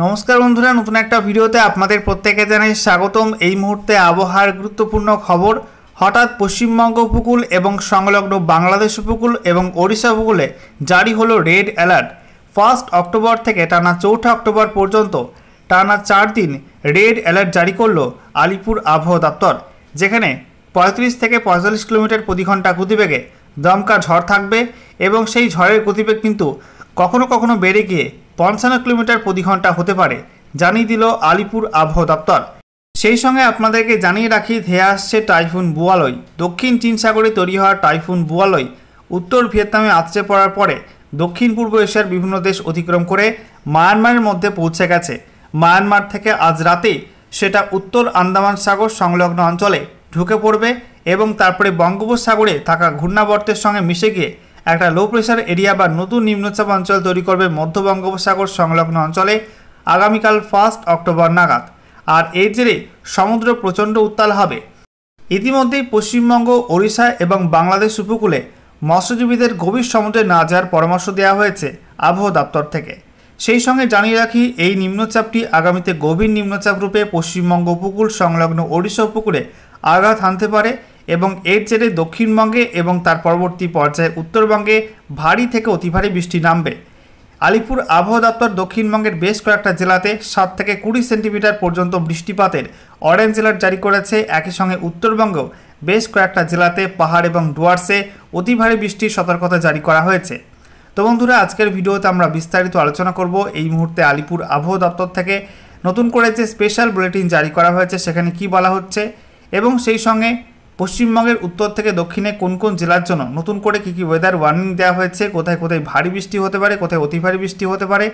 নমস্কার বন্ধুরা, নতুন একটা ভিডিওতে আপনাদের প্রত্যেকে জানাই স্বাগতম। এই মুহূর্তে আবহাওয়ার গুরুত্বপূর্ণ খবর। হঠাৎ পশ্চিমবঙ্গ উপকূল এবং সংলগ্ন বাংলাদেশ উপকূল এবং ওড়িশা উপকূলে জারি হলো রেড অ্যালার্ট। 1 অক্টোবর থেকে টানা 4 অক্টোবর পর্যন্ত টানা 4 দিন রেড অ্যালার্ট জারি করলো আলিপুর আবহাওয়া দপ্তর, যেখানে 35 থেকে 45 কিলোমিটার প্রতি ঘন্টা গতিবেগে দমকা ঝড় থাকবে এবং সেই ঝড়ের গতিবেগ কিন্তু কখনো কখনো বেড়ে গিয়ে 55 কিলোমিটার প্রতি ঘন্টা হতে পারে, জানিয়ে দিল আলিপুর আবহাওয়া দপ্তর। সেই সঙ্গে আপনাদেরকে জানিয়ে রাখি, ধেয়ে আসছে টাইফুন বুয়ালই। দক্ষিণ চীন সাগরে তৈরি হওয়া টাইফুন বুয়ালই উত্তর ভিয়েতনামে আছড়ে পড়ার পরে দক্ষিণ পূর্ব এশিয়ার বিভিন্ন দেশ অতিক্রম করে মায়ানমারের মধ্যে পৌঁছে গেছে। মায়ানমার থেকে আজ রাতেই সেটা উত্তর আন্দামান সাগর সংলগ্ন অঞ্চলে ঢুকে পড়বে এবং তারপরে বঙ্গোপসাগরে থাকা ঘূর্ণাবর্তের সঙ্গে মিশে গিয়ে একটা লো প্রেশার এরিয়া বা নতুন নিম্নচাপ অঞ্চল তৈরি করবে মধ্য বঙ্গোপসাগর সংলগ্ন অঞ্চলে আগামীকাল 1 অক্টোবর নাগাদ। আর এর জেরে সমুদ্র প্রচণ্ড উত্তাল হবে। ইতিমধ্যেই পশ্চিমবঙ্গ, ওড়িশা এবং বাংলাদেশ উপকূলে মৎস্যজীবীদের গভীর সমুদ্রে না যাওয়ার পরামর্শ দেওয়া হয়েছে আবহাওয়া দপ্তর থেকে। সেই সঙ্গে জানিয়ে রাখি, এই নিম্নচাপটি আগামীতে গভীর নিম্নচাপ রূপে পশ্চিমবঙ্গ উপকূল সংলগ্ন ওড়িশা উপকূলে আঘাত হানতে পারে এবং এর জেরে দক্ষিণবঙ্গে এবং তার পরবর্তী পর্যায়ে উত্তরবঙ্গে ভারী থেকে অতি ভারী বৃষ্টি নামবে। আলিপুর আবহাওয়া দপ্তর দক্ষিণবঙ্গের বেশ কয়েকটা জেলাতে 7 থেকে 20 সেন্টিমিটার পর্যন্ত বৃষ্টিপাতের অরেঞ্জ অ্যালার্ট জারি করেছে। একই সঙ্গে উত্তরবঙ্গেও বেশ কয়েকটা জেলাতে পাহাড় এবং ডুয়ার্সে অতি ভারী বৃষ্টির সতর্কতা জারি করা হয়েছে। তো বন্ধুরা, আজকের ভিডিওতে আমরা বিস্তারিত আলোচনা করব এই মুহূর্তে আলিপুর আবহাওয়া দপ্তর থেকে নতুন করে যে স্পেশাল বুলেটিন জারি করা হয়েছে সেখানে কি বলা হচ্ছে এবং সেই সঙ্গে পশ্চিমবঙ্গের উত্তর থেকে দক্ষিণে কোন কোন জেলার জন্য নতুন করে কী কী ওয়েদার ওয়ার্নিং দেওয়া হয়েছে, কোথায় কোথায় ভারী বৃষ্টি হতে পারে, কোথায় অতি ভারী বৃষ্টি হতে পারে,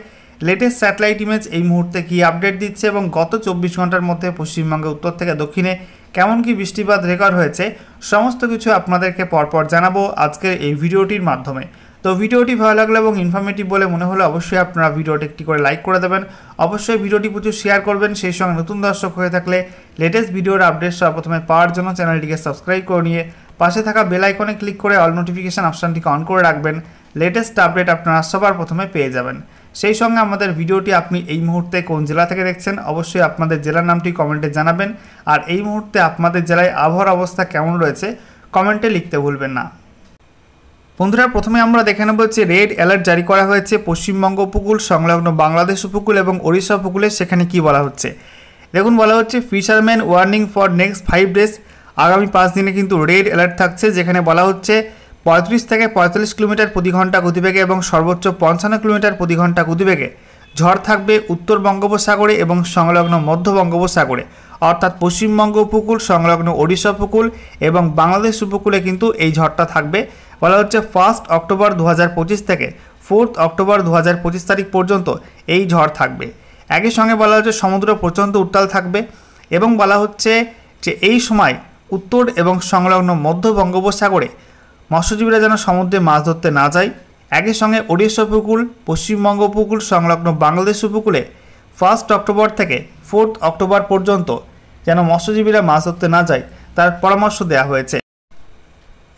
লেটেস্ট স্যাটেলাইট ইমেজ এই মুহূর্তে কী আপডেট দিচ্ছে এবং গত 24 ঘন্টার মধ্যে পশ্চিমবঙ্গের উত্তর থেকে দক্ষিণে কেমন কী বৃষ্টিপাত রেকর্ড হয়েছে, সমস্ত কিছু আপনাদেরকে পরপর জানাবো আজকের এই ভিডিওটির মাধ্যমে। তো ভিডিওটি ভালো লাগলো এবং ইনফরমেটিভ বলে মনে হলে অবশ্যই আপনারা ভিডিওটি একটি করে লাইক করে দেবেন। অবশ্যই ভিডিওটি প্রচুর শেয়ার করবেন। সেই সঙ্গে নতুন দর্শক হয়ে থাকলে লেটেস্ট ভিডিওর আপডেট সর্বপ্রথমে পাওয়ার জন্য চ্যানেলটিকে সাবস্ক্রাইব করে নিয়ে পাশে থাকা বেল আইকনে ক্লিক করে অল নোটিফিকেশান অপশানটিকে অন করে রাখবেন। লেটেস্ট আপডেট আপনারা সবার প্রথমে পেয়ে যাবেন। সেই সঙ্গে আমাদের ভিডিওটি আপনি এই মুহূর্তে কোন জেলা থেকে দেখছেন অবশ্যই আপনাদের জেলার নামটি কমেন্টে জানাবেন। আর এই মুহূর্তে আপনাদের জেলায় আবহাওয়ার অবস্থা কেমন রয়েছে কমেন্টে লিখতে ভুলবেন না। বন্ধুরা, প্রথমে আমরা দেখে নেব যে রেড অ্যালার্ট জারি করা হয়েছে পশ্চিমবঙ্গ উপকূল সংলগ্ন বাংলাদেশ উপকূল এবং ওড়িশা উপকূলে। সেখানে কি বলা হচ্ছে দেখুন, বলা হচ্ছে fisherman warning for next 5 days. আগামী 5 দিনে কিন্তু রেড অ্যালার্ট থাকছে, যেখানে বলা হচ্ছে 35 থেকে 45 কিলোমিটার প্রতি ঘন্টা গতিবেগে এবং সর্বোচ্চ 55 কিলোমিটার প্রতি ঘন্টা গতিবেগে ঝড় থাকবে উত্তর বঙ্গোপসাগরে এবং সংলগ্ন মধ্য বঙ্গোপসাগরে, অর্থাৎ পশ্চিমবঙ্গ উপকূল সংলগ্ন ওড়িশা উপকূল এবং বাংলাদেশ উপকূলে কিন্তু এই ঝড়টা থাকবে। বলা হচ্ছে 1 অক্টোবর 2025 থেকে 4 অক্টোবর 2025 তারিখ পর্যন্ত এই ঝড় থাকবে। একই সঙ্গে বলা হচ্ছে সমুদ্র প্রচণ্ড উত্তাল থাকবে এবং বলা হচ্ছে যে এই সময় উত্তর এবং সংলগ্ন মধ্য বঙ্গোপসাগরে মৎস্যজীবীরা যেন সমুদ্রে মাছ ধরতে না যায়। একই সঙ্গে ওড়িশা উপকূল, পশ্চিমবঙ্গ উপকূল সংলগ্ন বাংলাদেশ উপকূলে 1 অক্টোবর থেকে 4 অক্টোবর পর্যন্ত যেন মৎস্যজীবীরা মাছ ধরতে না যায় তার পরামর্শ দেওয়া হয়েছে।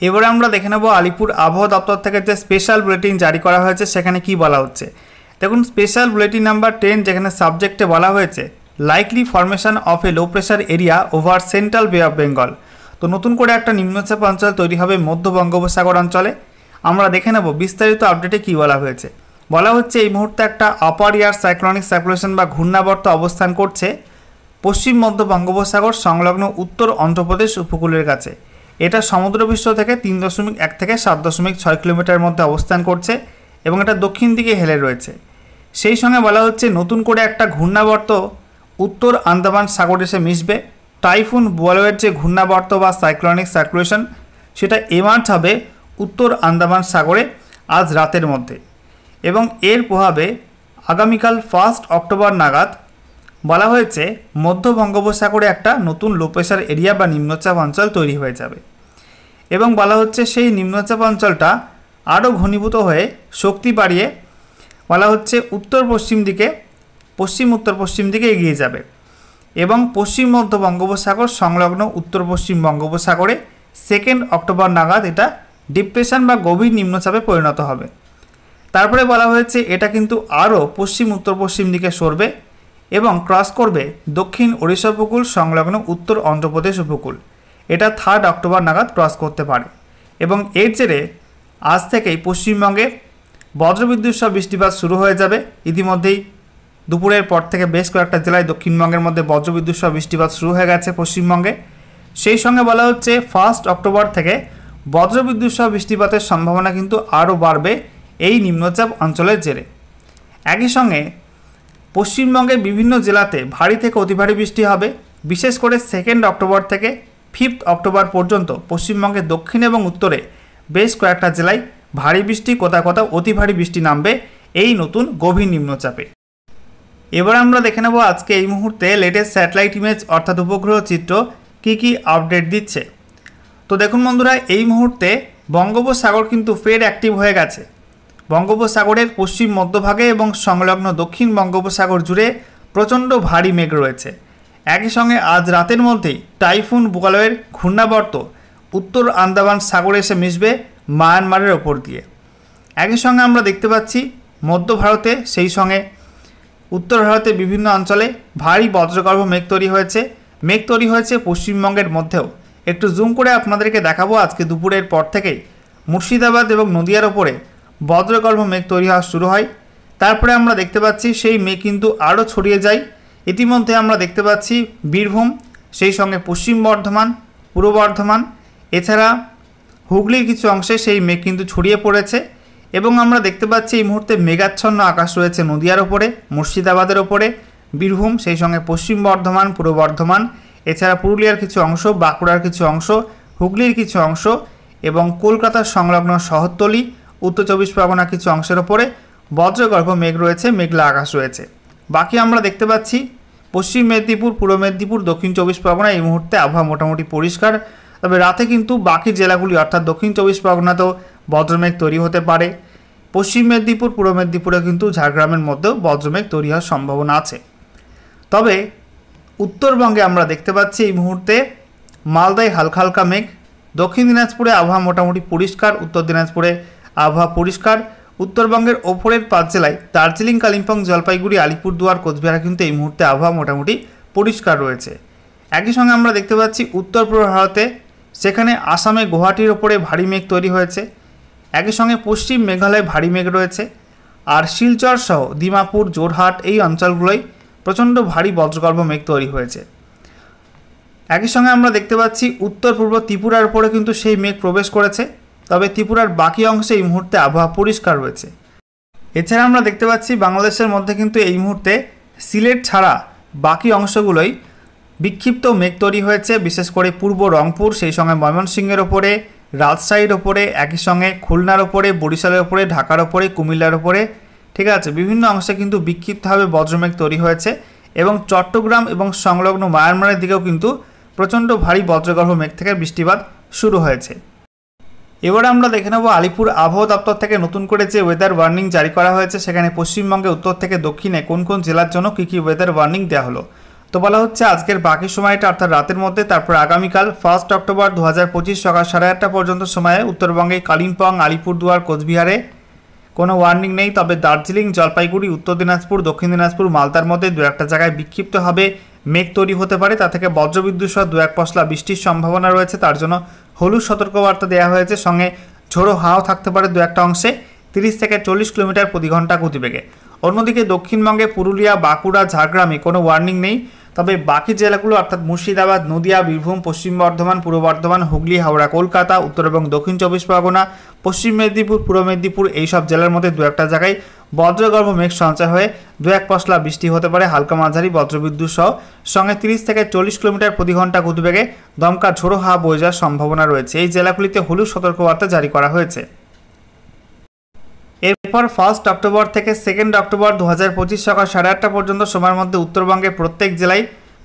এবারে আমরা দেখে নেব আলিপুর আবহাওয়া দপ্তর থেকে যে স্পেশাল বুলেটিন জারি করা হয়েছে সেখানে কি বলা হচ্ছে। দেখুন, স্পেশাল বুলেটিন নাম্বার 10, যেখানে সাবজেক্টে বলা হয়েছে likely formation of A low pressure area over central বে অফ বেঙ্গল। তো নতুন করে একটা নিম্নচাপ অঞ্চল তৈরি হবে মধ্য বঙ্গোপসাগর অঞ্চলে। আমরা দেখে নেব বিস্তারিত আপডেটে কি বলা হয়েছে। বলা হচ্ছে এই মুহূর্তে একটা আপার এয়ার সাইক্লোনিক সার্কুলেশন বা ঘূর্ণাবর্ত অবস্থান করছে পশ্চিম মধ্য বঙ্গোপসাগর সংলগ্ন উত্তর অন্ধ্রপ্রদেশ উপকূলের কাছে। এটা সমুদ্রপৃষ্ঠ থেকে 3.1 থেকে 7.6 কিলোমিটার মধ্যে অবস্থান করছে এবং এটা দক্ষিণ দিকে হেলে রয়েছে। সেই সঙ্গে বলা হচ্ছে নতুন করে একটা ঘূর্ণাবর্ত উত্তর আন্দামান সাগরে এসে মিশবে। টাইফুন বুয়ালয়ের যে ঘূর্ণাবর্ত বা সাইক্লোনিক সার্কুলেশন সেটা এমার্জ হবে উত্তর আন্দামান সাগরে আজ রাতের মধ্যে এবং এর প্রভাবে আগামীকাল 1 অক্টোবর নাগাদ বলা হয়েছে মধ্য বঙ্গোপসাগরে একটা নতুন লো প্রেশার এরিয়া বা নিম্নচাপ অঞ্চল তৈরি হয়ে যাবে এবং বলা হচ্ছে সেই নিম্নচাপ অঞ্চলটা আরও ঘনীভূত হয়ে শক্তি বাড়িয়ে বলা হচ্ছে উত্তর পশ্চিম দিকে উত্তর পশ্চিম দিকে এগিয়ে যাবে এবং পশ্চিম মধ্য বঙ্গোপসাগর সংলগ্ন উত্তর পশ্চিম বঙ্গোপসাগরে 2 অক্টোবর নাগাদ এটা ডিপ্রেশন বা গভীর নিম্নচাপে পরিণত হবে। তারপরে বলা হয়েছে এটা কিন্তু আরও পশ্চিম উত্তর পশ্চিম দিকে সরবে এবং ক্রস করবে দক্ষিণ ওড়িশা উপকূল সংলগ্ন উত্তর অন্ধ্রপ্রদেশ উপকূল। এটা 3 অক্টোবর নাগাদ ক্রস করতে পারে এবং এর জেরে আজ থেকেই পশ্চিমবঙ্গে বজ্রবিদ্যুৎ সহ বৃষ্টিপাত শুরু হয়ে যাবে। ইতিমধ্যেই দুপুরের পর থেকে বেশ কয়েকটা জেলায় দক্ষিণবঙ্গের মধ্যে বজ্রবিদ্যুৎ সহ বৃষ্টিপাত শুরু হয়ে গেছে পশ্চিমবঙ্গে। সেই সঙ্গে বলা হচ্ছে 1 অক্টোবর থেকে বজ্রবিদ্যুৎ সহ বৃষ্টিপাতের সম্ভাবনা কিন্তু আরও বাড়বে এই নিম্নচাপ অঞ্চলের জেরে। একই সঙ্গে পশ্চিমবঙ্গের বিভিন্ন জেলাতে ভারী থেকে অতি ভারী বৃষ্টি হবে। বিশেষ করে 2 অক্টোবর থেকে 5 অক্টোবর পর্যন্ত পশ্চিমবঙ্গের দক্ষিণ এবং উত্তরে বেশ কয়েকটা জেলায় ভারী বৃষ্টি, কোথাও কোথাও অতি ভারী বৃষ্টি নামবে এই নতুন গভীর নিম্নচাপে। এবার আমরা দেখে নেব আজকে এই মুহূর্তে লেটেস্ট স্যাটেলাইট ইমেজ অর্থাৎ উপগ্রহ চিত্র কী আপডেট দিচ্ছে। তো দেখুন বন্ধুরা, এই মুহূর্তে বঙ্গোপসাগর কিন্তু ফের অ্যাক্টিভ হয়ে গেছে। বঙ্গোপসাগরের পশ্চিম মধ্যভাগে এবং সংলগ্ন দক্ষিণ বঙ্গোপসাগর জুড়ে প্রচণ্ড ভারী মেঘ রয়েছে। একই সঙ্গে আজ রাতের মধ্যেই টাইফুন বুকালয়ের ঘূর্ণাবর্ত উত্তর আন্দামান সাগরে এসে মিশবে মায়ানমারের ওপর দিয়ে। একই সঙ্গে আমরা দেখতে পাচ্ছি মধ্য ভারতে, সেই সঙ্গে উত্তর ভারতে বিভিন্ন অঞ্চলে ভারী বজ্রগর্ভ মেঘ তৈরি হয়েছে পশ্চিমবঙ্গের মধ্যেও। একটু জুম করে আপনাদেরকে দেখাবো আজকে দুপুরের পর থেকেই মুর্শিদাবাদ এবং নদিয়ার ওপরে বজ্রগর্ভ মেঘ তৈরি হওয়া শুরু হয়। তারপরে আমরা দেখতে পাচ্ছি সেই মেঘ কিন্তু আরও ছড়িয়ে যায়। ইতিমধ্যে আমরা দেখতে পাচ্ছি বীরভূম, সেই সঙ্গে পশ্চিম বর্ধমান, পূর্ব বর্ধমান, এছাড়া হুগলির কিছু অংশে সেই মেঘ কিন্তু ছড়িয়ে পড়েছে এবং আমরা দেখতে পাচ্ছি এই মুহূর্তে মেঘাচ্ছন্ন আকাশ রয়েছে নদিয়ার ওপরে, মুর্শিদাবাদের ওপরে, বীরভূম, সেই সঙ্গে পশ্চিম বর্ধমান, পূর্ব বর্ধমান, এছাড়া পুরুলিয়ার কিছু অংশ, বাঁকুড়ার কিছু অংশ, হুগলির কিছু অংশ এবং কলকাতার সংলগ্ন শহরতলি, উত্তর 24 পরগনা কিছু অংশের ওপরে বজ্রগর্ভ মেঘ রয়েছে, মেঘলা আকাশ রয়েছে। বাকি আমরা দেখতে পাচ্ছি পশ্চিম মেদিনীপুর, পূর্ব মেদিনীপুর, দক্ষিণ 24 পরগনা এই মুহূর্তে আবহাওয়া মোটামুটি পরিষ্কার। তবে রাতে কিন্তু বাকি জেলাগুলি অর্থাৎ দক্ষিণ 24 পরগনাতেও বজ্রমেঘ তৈরি হতে পারে। পশ্চিম মেদিনীপুর, পূর্ব মেদিনীপুরে কিন্তু ঝাড়গ্রামের মধ্যেও বজ্রমেঘ তৈরি হওয়ার সম্ভাবনা আছে। তবে উত্তরবঙ্গে আমরা দেখতে পাচ্ছি এই মুহূর্তে মালদায় হালকা হালকা মেঘ, দক্ষিণ দিনাজপুরে আবহাওয়া মোটামুটি পরিষ্কার, উত্তর দিনাজপুরে আবহাওয়া পরিষ্কার। উত্তরবঙ্গের ওপরের 5 জেলায় দার্জিলিং, কালিম্পং, জলপাইগুড়ি, আলিপুরদুয়ার, কোচবিহারে কিন্তু এই মুহূর্তে আবহাওয়া মোটামুটি পরিষ্কার রয়েছে। একই সঙ্গে আমরা দেখতে পাচ্ছি উত্তর পূর্ব ভারতে, সেখানে আসামে গুয়াহাটির ওপরে ভারী মেঘ তৈরি হয়েছে। একই সঙ্গে পশ্চিম মেঘালয়ে ভারী মেঘ রয়েছে। আর শিলচর সহ দিমাপুর, জোরহাট এই অঞ্চলগুলোয় প্রচণ্ড ভারী বজ্রগর্ভ মেঘ তৈরি হয়েছে। একই সঙ্গে আমরা দেখতে পাচ্ছি উত্তর পূর্ব ত্রিপুরার উপরে কিন্তু সেই মেঘ প্রবেশ করেছে। তবে ত্রিপুরার বাকি অংশে এই মুহূর্তে আবহাওয়া পরিষ্কার রয়েছে। এছাড়া আমরা দেখতে পাচ্ছি বাংলাদেশের মধ্যে কিন্তু এই মুহূর্তে সিলেট ছাড়া বাকি অংশগুলোই বিক্ষিপ্ত মেঘ তৈরি হয়েছে, বিশেষ করে পূর্ব রংপুর, সেই সঙ্গে ময়মনসিংহের ওপরে, রাজশাহীর ওপরে, একই সঙ্গে খুলনার ওপরে, বরিশালের ওপরে, ঢাকার ওপরে, কুমিল্লার ওপরে, ঠিক আছে, বিভিন্ন অংশে কিন্তু বিক্ষিপ্তভাবে বজ্রমেঘ তৈরি হয়েছে এবং চট্টগ্রাম এবং সংলগ্ন মায়ানমারের দিকেও কিন্তু প্রচণ্ড ভারী বজ্রগর্ভ মেঘ থেকে বৃষ্টিপাত শুরু হয়েছে। এবারে আমরা দেখে নেব আলিপুর আবহাওয়া দপ্তর থেকে নতুন করে যে ওয়েদার ওয়ার্নিং জারি করা হয়েছে, সেখানে পশ্চিমবঙ্গে উত্তর থেকে দক্ষিণে কোন কোন জেলার জন্য কী ওয়েদার ওয়ার্নিং দেওয়া হলো। তো বলা হচ্ছে আজকের বাকি সময়টা অর্থাৎ রাতের মধ্যে, তারপর আগামীকাল 1 অক্টোবর 2025 সকাল 8:30 পর্যন্ত সময়ে উত্তরবঙ্গে কালিম্পং, আলিপুরদুয়ার, কোচবিহারে কোনো ওয়ার্নিং নেই। তবে দার্জিলিং, জলপাইগুড়ি, উত্তর দিনাজপুর, দক্ষিণ দিনাজপুর, মালদার মধ্যে 2-1টা জায়গায় বিক্ষিপ্তভাবে মেঘ তৈরি হতে পারে, তা থেকে বজ্রবিদ্যুৎ সহ 2-1 পশলা বৃষ্টির সম্ভাবনা রয়েছে। তার জন্য হলুদ সতর্কবার্তা দেওয়া হয়েছে। সঙ্গে ঝোড়ো হাওয়া থাকতে পারে 2-1টা অংশে 30 থেকে 40 কিলোমিটার প্রতি ঘন্টা গতিবেগে। অন্যদিকে দক্ষিণবঙ্গে পুরুলিয়া, বাঁকুড়া, ঝাড়গ্রামে কোনো ওয়ার্নিং নেই। তবে বাকি জেলাগুলো অর্থাৎ মুর্শিদাবাদ, নদিয়া, বীরভূম, পশ্চিম বর্ধমান, পূর্ব বর্ধমান, হুগলি, হাওড়া, কলকাতা, উত্তর এবং দক্ষিণ 24 পরগনা, পশ্চিম মেদিনীপুর, পূর্ব মেদিনীপুর এইসব জেলার মধ্যে 2-1টা জায়গায় বজ্রগর্ভ মেঘ সঞ্চয় হয়ে 2-1 পশলা বৃষ্টি হতে পারে, হালকা মাঝারি বজ্রবিদ্যুৎ সহ। সঙ্গে 30 থেকে 40 কিলোমিটার প্রতি ঘন্টা গতিবেগে দমকা ঝোড়ো হাওয়া বয়ে যাওয়ার সম্ভাবনা রয়েছে। এই জেলাগুলিতে হলুদ সতর্কবার্তা জারি করা হয়েছে। এরপর 1 অক্টোবর থেকে 2 অক্টোবর 2025 সকাল 8:30 পর্যন্ত সময়ের মধ্যে উত্তরবঙ্গের প্রত্যেক জেলায়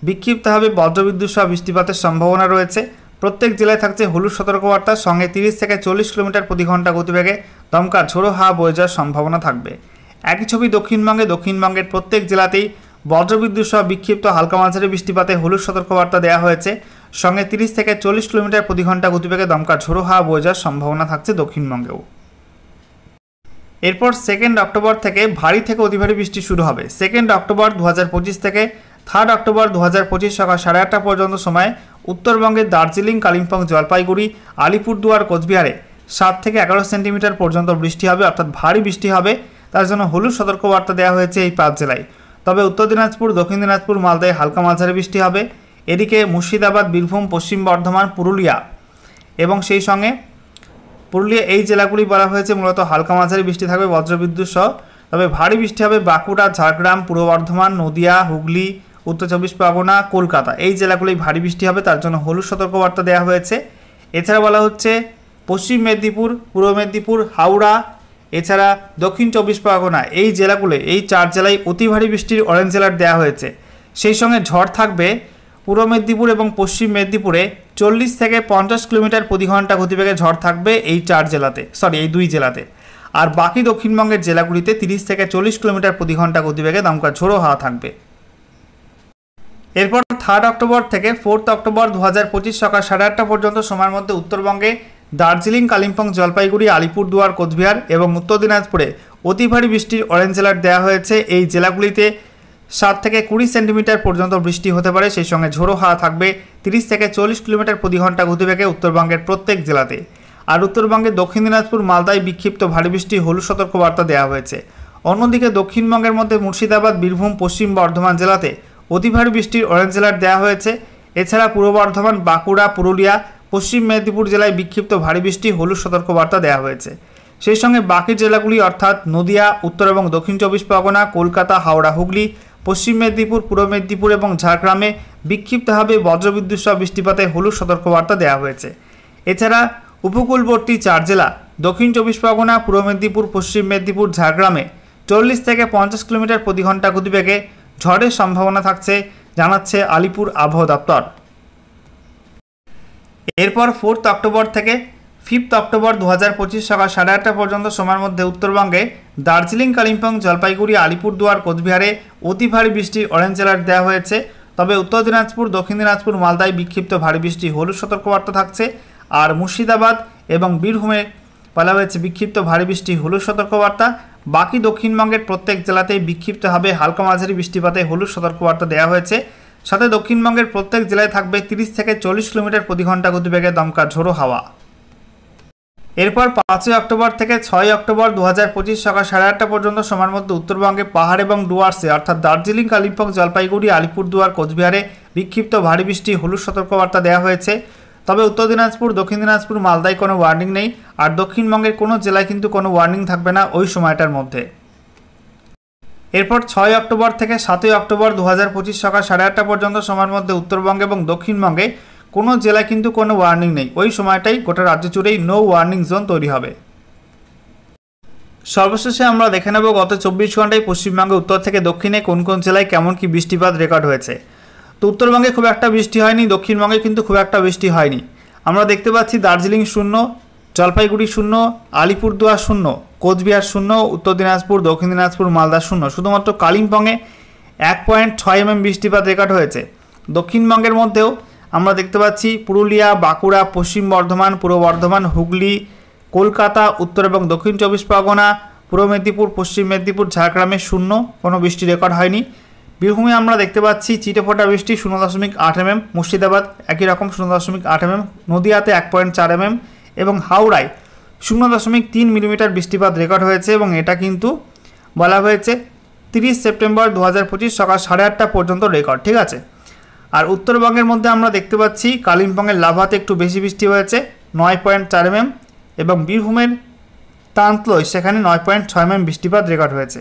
বিক্ষিপ্তভাবে বজ্রবিদ্যুৎ সহ বৃষ্টিপাতের সম্ভাবনা রয়েছে। প্রত্যেক জেলায় থাকছে হলুদ সতর্কবার্তা, সঙ্গে 30 থেকে 40 কিলোমিটার প্রতি ঘন্টা গতিবেগে দমকা ঝোড়ো হাওয়া বয়ে যাওয়ার সম্ভাবনা থাকবে। একই ছবি দক্ষিণবঙ্গের প্রত্যেক জেলাতেই বজ্রবিদ্যুৎ সহ বিক্ষিপ্ত হালকা মাঝারি বৃষ্টিপাতে হলুদ সতর্কবার্তা দেওয়া হয়েছে। সঙ্গে 30 থেকে 40 কিলোমিটার প্রতি ঘন্টা গতিবেগে দমকা ঝোড়ো হাওয়া বয়ে যাওয়ার সম্ভাবনা থাকছে দক্ষিণবঙ্গেও। এরপর 2 অক্টোবর থেকে ভারী থেকে অতি ভারী বৃষ্টি শুরু হবে। 2 অক্টোবর 2025 থেকে 3 অক্টোবর 2025 সকাল 8:30 পর্যন্ত সময় উত্তরবঙ্গের দার্জিলিং, কালিম্পং, জলপাইগুড়ি, আলিপুরদুয়ার, কোচবিহারে 7 থেকে 11 সেন্টিমিটার পর্যন্ত বৃষ্টি হবে, অর্থাৎ ভারী বৃষ্টি হবে। তার জন্য হলুদ সতর্কবার্তা দেওয়া হয়েছে এই 5 জেলায়। তবে উত্তর দিনাজপুর, দক্ষিণ দিনাজপুর, মালদায় হালকা মাঝারি বৃষ্টি হবে। এদিকে মুর্শিদাবাদ, বীরভূম, পশ্চিম বর্ধমান, পুরুলিয়া এবং সেই সঙ্গে পুরুলিয়া এই জেলাগুলি বলা হয়েছে মূলত হালকা মাঝারি বৃষ্টি থাকবে বজ্রবিদ্যুৎ সহ। তবে ভারী বৃষ্টি হবে বাঁকুড়া, ঝাড়গ্রাম, পূর্ব বর্ধমান, নদিয়া, হুগলি, উত্তর চব্বিশ পরগনা, কলকাতা এই জেলাগুলি ভারী বৃষ্টি হবে, তার জন্য হলুদ সতর্কবার্তা দেওয়া হয়েছে। এছাড়া বলা হচ্ছে পশ্চিম মেদিনীপুর, পূর্ব মেদিনীপুর, হাওড়া, এছাড়া দক্ষিণ চব্বিশ পরগনা এই জেলাগুলো, এই 4 জেলায় অতি ভারী বৃষ্টির অরেঞ্জ অ্যালার্ট দেওয়া হয়েছে। সেই সঙ্গে ঝড় থাকবে পূর্ব মেদিনীপুর এবং পশ্চিম মেদিনীপুরে 40 থেকে 50 কিলোমিটার প্রতি ঘন্টা গতিবেগে ঝড় থাকবে এই 4 জেলাতে, এই 2 জেলাতে। আর বাকি দক্ষিণবঙ্গের জেলাগুলিতে 30 থেকে 40 কিলোমিটার প্রতি ঘন্টা গতিবেগে দমকা ঝোড়ো হাওয়া থাকবে। এরপর 3 অক্টোবর থেকে 4 অক্টোবর 2025 সকাল 8:30 পর্যন্ত সময়ের মধ্যে উত্তরবঙ্গে দার্জিলিং, কালিম্পং, জলপাইগুড়ি, আলিপুরদুয়ার, কোচবিহার এবং উত্তর দিনাজপুরে অতি ভারী বৃষ্টির অরেঞ্জ অ্যালার্ট দেওয়া হয়েছে। এই জেলাগুলিতে 7 থেকে 20 সেন্টিমিটার পর্যন্ত বৃষ্টি হতে পারে। সেই সঙ্গে ঝোড়ো হাওয়া থাকবে 30 থেকে 40 কিলোমিটার প্রতি ঘন্টা গতিবেগে উত্তরবঙ্গের প্রত্যেক জেলাতে। আর উত্তরবঙ্গের দক্ষিণ দিনাজপুর, মালদায় বিক্ষিপ্ত ভারী বৃষ্টি হলুদ সতর্কবার্তা দেওয়া হয়েছে। অন্যদিকে দক্ষিণবঙ্গের মধ্যে মুর্শিদাবাদ, বীরভূম, পশ্চিম বর্ধমান জেলাতে অতি ভারী বৃষ্টির অরেঞ্জ অ্যালার্ট দেওয়া হয়েছে। এছাড়া পূর্ব বর্ধমান, বাঁকুড়া, পুরুলিয়া, পশ্চিম মেদিনীপুর জেলায় বিক্ষিপ্ত ভারী বৃষ্টি হলুদ সতর্কবার্তা দেওয়া হয়েছে। সেই সঙ্গে বাকি জেলাগুলি অর্থাৎ নদিয়া, উত্তর এবং দক্ষিণ চব্বিশ পরগনা, কলকাতা, হাওড়া, হুগলি, পশ্চিম মেদিনীপুর, পূর্ব মেদিনীপুর এবং ঝাড়গ্রামে বিক্ষিপ্তভাবে বজ্রবিদ্যুৎ সহ বৃষ্টিপাতে হলুদ সতর্কবার্তা দেওয়া হয়েছে। এছাড়া উপকূলবর্তী 4 জেলা দক্ষিণ চব্বিশ পরগনা, পূর্ব মেদিনীপুর, পশ্চিম মেদিনীপুর, ঝাড়গ্রামে 40 থেকে 50 কিলোমিটার প্রতি ঘন্টা গতিবেগে ঝড়ের সম্ভাবনা থাকছে, জানাচ্ছে আলিপুর আবহাওয়া দপ্তর। এরপর 4 অক্টোবর থেকে 5 অক্টোবর 2025 সকাল 8:30 পর্যন্ত সময়ের মধ্যে উত্তরবঙ্গে দার্জিলিং, কালিম্পং, জলপাইগুড়ি, আলিপুরদুয়ার, কোচবিহারে অতি ভারী বৃষ্টির অরেঞ্জ অ্যালার্ট দেওয়া হয়েছে। তবে উত্তর দিনাজপুর, দক্ষিণ দিনাজপুর, মালদায় বিক্ষিপ্ত ভারী বৃষ্টি হলুদ সতর্কবার্তা থাকছে। আর মুর্শিদাবাদ এবং বীরভূমে বলা হয়েছে বিক্ষিপ্ত ভারী বৃষ্টি হলুদ সতর্কবার্তা। বাকি দক্ষিণবঙ্গের প্রত্যেক জেলাতেই বিক্ষিপ্তভাবে হালকা মাঝারি বৃষ্টিপাতে হলুদ সতর্কবার্তা দেওয়া হয়েছে। সাথে দক্ষিণবঙ্গের প্রত্যেক জেলায় থাকবে 30 থেকে 40 কিলোমিটার প্রতি ঘন্টা গতিবেগে দমকা ঝোড়ো হাওয়া। এরপর 5 অক্টোবর থেকে 6 অক্টোবর 2025 সকাল 8:30 পর্যন্ত সময়ের মধ্যে উত্তরবঙ্গে পাহাড় এবং ডুয়ার্সে অর্থাৎ দার্জিলিং, কালিম্পং, জলপাইগুড়ি, আলিপুরদুয়ার, কোচবিহারে বিক্ষিপ্ত ভারী বৃষ্টি হলুদ সতর্কবার্তা দেওয়া হয়েছে। তবে উত্তর দিনাজপুর, দক্ষিণ দিনাজপুর, মালদায় কোনো ওয়ার্নিং নেই। আর দক্ষিণবঙ্গের কোনো জেলায় কিন্তু কোনো ওয়ার্নিং থাকবে না ওই সময়টার মধ্যে। এরপর 6 অক্টোবর থেকে 7 অক্টোবর 2025 সকাল 8:30 পর্যন্ত সময়ের মধ্যে উত্তরবঙ্গে এবং দক্ষিণবঙ্গে কোনো জেলায় কিন্তু কোনো ওয়ার্নিং নেই। ওই সময়টাই গোটা রাজ্য জুড়েই নো ওয়ার্নিং জোন তৈরি হবে। সর্বশেষে আমরা দেখে নেব গত 24 ঘন্টায় পশ্চিমবঙ্গে উত্তর থেকে দক্ষিণে কোন কোন জেলায় কেমন কি বৃষ্টিপাত রেকর্ড হয়েছে। তো উত্তরবঙ্গে খুব একটা বৃষ্টি হয়নি, দক্ষিণবঙ্গে কিন্তু খুব একটা বৃষ্টি হয়নি। আমরা দেখতে পাচ্ছি দার্জিলিং 0, জলপাইগুড়ি 0, আলিপুরদুয়ার 0, কোচবিহার 0, উত্তর দিনাজপুর, দক্ষিণ দিনাজপুর, মালদা 0। শুধুমাত্র কালিম্পংয়ে 1.6 mm বৃষ্টিপাত রেকর্ড হয়েছে। দক্ষিণবঙ্গের মধ্যেও আমরা দেখতে পাচ্ছি পুরুলিয়া, বাঁকুড়া, পশ্চিম বর্ধমান, পূর্ব বর্ধমান, হুগলি, কলকাতা, উত্তর এবং দক্ষিণ চব্বিশ পরগনা, পূর্ব মেদিনীপুর, পশ্চিম মেদিনীপুর, ঝাড়গ্রামে 0, কোনো বৃষ্টি রেকর্ড হয়নি। বীরভূমে আমরা দেখতে পাচ্ছি চিটেফোঁটা বৃষ্টি 0.8 mm, মুর্শিদাবাদ একই রকম 0.8 mm, নদিয়াতে 1.4 mm এবং হাওড়ায় 0.3 মিলিমিটার বৃষ্টিপাত রেকর্ড হয়েছে। এবং এটা কিন্তু বলা হয়েছে 30 সেপ্টেম্বর 2025 সকাল 8:30 পর্যন্ত রেকর্ড, ঠিক আছে। আর উত্তরবঙ্গের মধ্যে আমরা দেখতে পাচ্ছি কালিম্পংয়ের লাভাতে একটু বেশি বৃষ্টি হয়েছে 9.4 mm এবং বীরভূমের তান্তলয় সেখানে 9.6 mm বৃষ্টিপাত রেকর্ড হয়েছে।